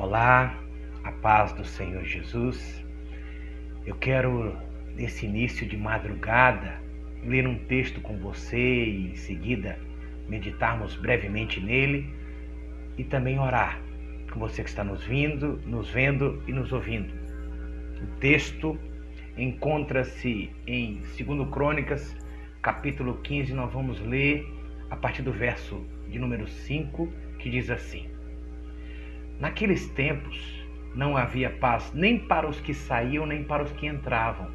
Olá, a paz do Senhor Jesus. Eu quero, nesse início de madrugada, ler um texto com você e, em seguida, meditarmos brevemente nele e também orar com você que está nos vendo e nos ouvindo. O texto encontra-se em 2 Crônicas, capítulo 15. Nós vamos ler a partir do verso de número 5, que diz assim: Naqueles tempos não havia paz nem para os que saíam nem para os que entravam,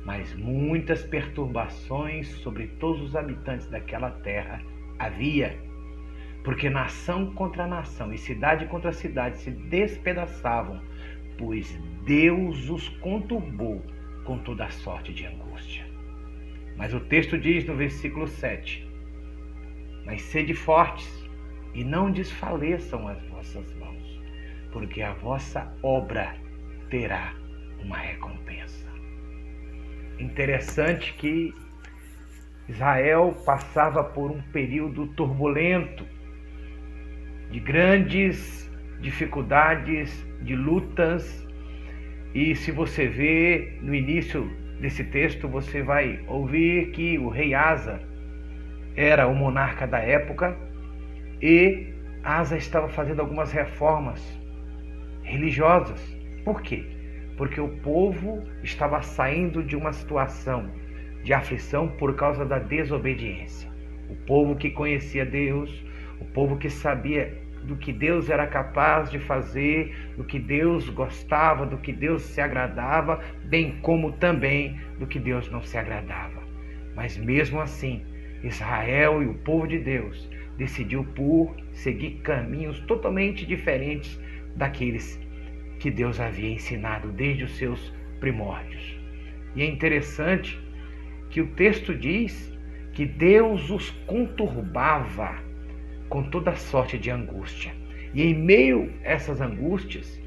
mas muitas perturbações sobre todos os habitantes daquela terra havia, porque nação contra nação e cidade contra cidade se despedaçavam, pois Deus os conturbou com toda a sorte de angústia. Mas o texto diz no versículo 7: Mas sede fortes e não desfaleçam as vossas mãos, porque a vossa obra terá uma recompensa. Interessante que Israel passava por um período turbulento, de grandes dificuldades, de lutas, e se você vê no início desse texto, você vai ouvir que o rei Asa era o monarca da época, e Asa estava fazendo algumas reformas religiosas. Por quê? Porque o povo estava saindo de uma situação de aflição por causa da desobediência. O povo que conhecia Deus, o povo que sabia do que Deus era capaz de fazer, do que Deus gostava, do que Deus se agradava, bem como também do que Deus não se agradava. Mas mesmo assim, Israel e o povo de Deus decidiu por seguir caminhos totalmente diferentes daqueles que Deus havia ensinado desde os seus primórdios. E é interessante que o texto diz que Deus os conturbava com toda sorte de angústia. E em meio a essas angústias,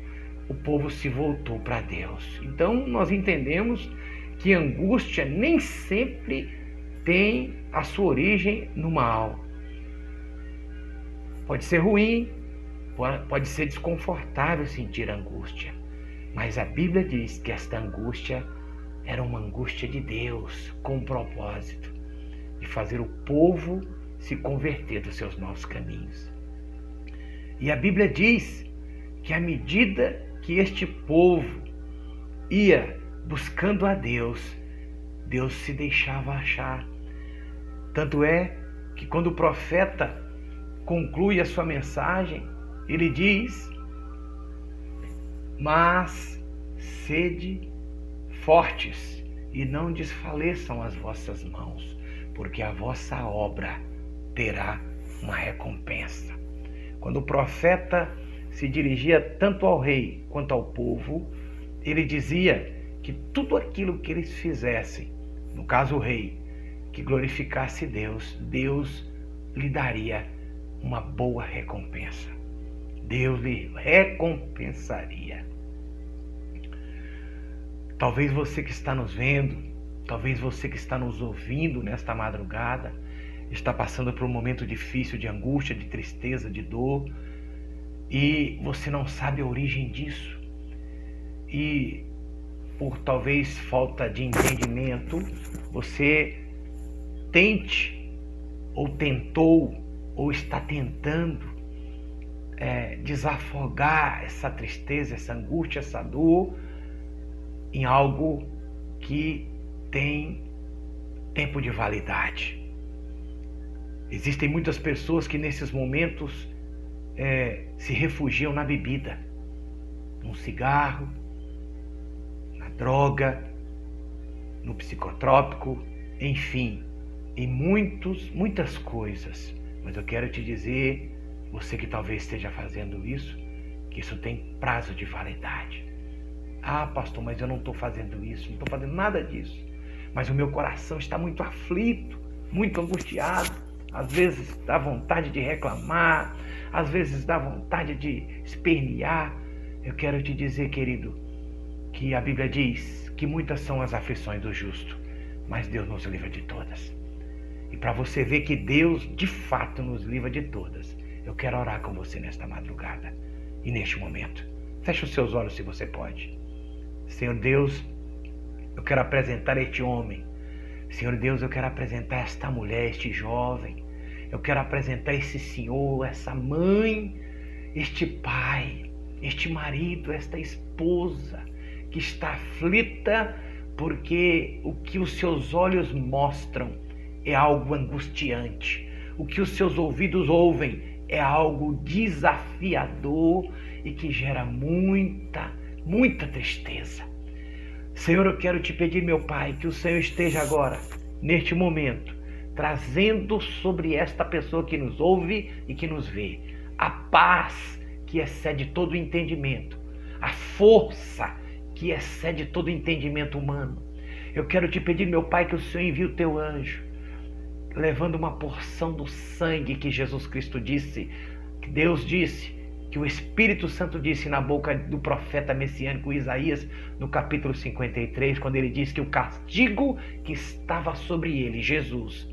o povo se voltou para Deus. Então nós entendemos que angústia nem sempre tem a sua origem no mal. Pode ser ruim, pode ser desconfortável sentir angústia, mas a Bíblia diz que esta angústia era uma angústia de Deus, com um propósito de fazer o povo se converter dos seus maus caminhos. E a Bíblia diz que à medida que este povo ia buscando a Deus, Deus se deixava achar. Tanto é que quando o profeta conclui a sua mensagem, ele diz: Mas sede fortes e não desfaleçam as vossas mãos, porque a vossa obra terá uma recompensa. Quando o profeta se dirigia tanto ao rei quanto ao povo, ele dizia que tudo aquilo que eles fizessem, no caso o rei, que glorificasse Deus, Deus lhe daria uma boa recompensa. Deus lhe recompensaria. Talvez você que está nos vendo, talvez você que está nos ouvindo nesta madrugada, está passando por um momento difícil de angústia, de tristeza, de dor, e você não sabe a origem disso. E por talvez falta de entendimento, você tente, ou tentou, ou está tentando desafogar essa tristeza, essa angústia, essa dor em algo que tem tempo de validade. Existem muitas pessoas que nesses momentos se refugiam na bebida, no cigarro, na droga, no psicotrópico, enfim, em muitas coisas. Mas eu quero te dizer, você que talvez esteja fazendo isso, que isso tem prazo de validade. Ah, pastor, mas eu não estou fazendo isso, não estou fazendo nada disso. Mas o meu coração está muito aflito, muito angustiado. Às vezes dá vontade de reclamar, às vezes dá vontade de espernear. Eu quero te dizer, querido, que a Bíblia diz que muitas são as aflições do justo, mas Deus nos livra de todas. E para você ver que Deus de fato nos livra de todas, eu quero orar com você nesta madrugada. E neste momento, feche os seus olhos se você pode. Senhor Deus, eu quero apresentar este homem. Senhor Deus, eu quero apresentar esta mulher, este jovem. Eu quero apresentar esse senhor, essa mãe, este pai, este marido, esta esposa que está aflita porque o que os seus olhos mostram é algo angustiante. O que os seus ouvidos ouvem é algo desafiador e que gera muita tristeza. Senhor, eu quero te pedir, meu Pai, que o Senhor esteja agora, neste momento, trazendo sobre esta pessoa que nos ouve e que nos vê, a paz que excede todo entendimento, a força que excede todo entendimento humano. Eu quero te pedir, meu Pai, que o Senhor envie o teu anjo, levando uma porção do sangue que Jesus Cristo disse, que Deus disse, que o Espírito Santo disse na boca do profeta messiânico Isaías, no capítulo 53, quando ele diz que o castigo que estava sobre ele, Jesus,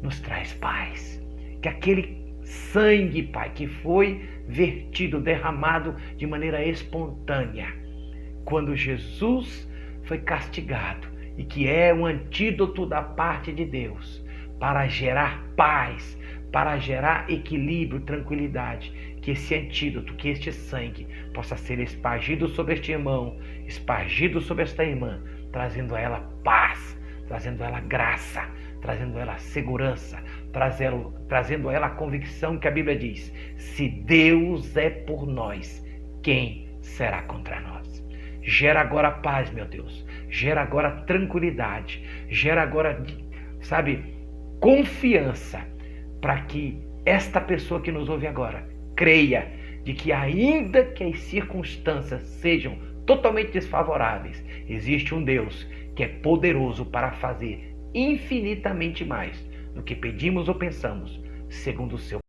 nos traz paz. Que aquele sangue, Pai, que foi vertido, derramado de maneira espontânea, quando Jesus foi castigado, e que é um antídoto da parte de Deus, para gerar paz, para gerar equilíbrio, tranquilidade, que esse antídoto, que este sangue possa ser espargido sobre este irmão, espargido sobre esta irmã, trazendo a ela paz, trazendo a ela graça, trazendo a ela segurança, trazendo a ela a convicção que a Bíblia diz: se Deus é por nós, quem será contra nós? Gera agora paz, meu Deus, gera agora tranquilidade, gera agora, confiança, para que esta pessoa que nos ouve agora creia de que, ainda que as circunstâncias sejam totalmente desfavoráveis, existe um Deus que é poderoso para fazer infinitamente mais do que pedimos ou pensamos, segundo o seu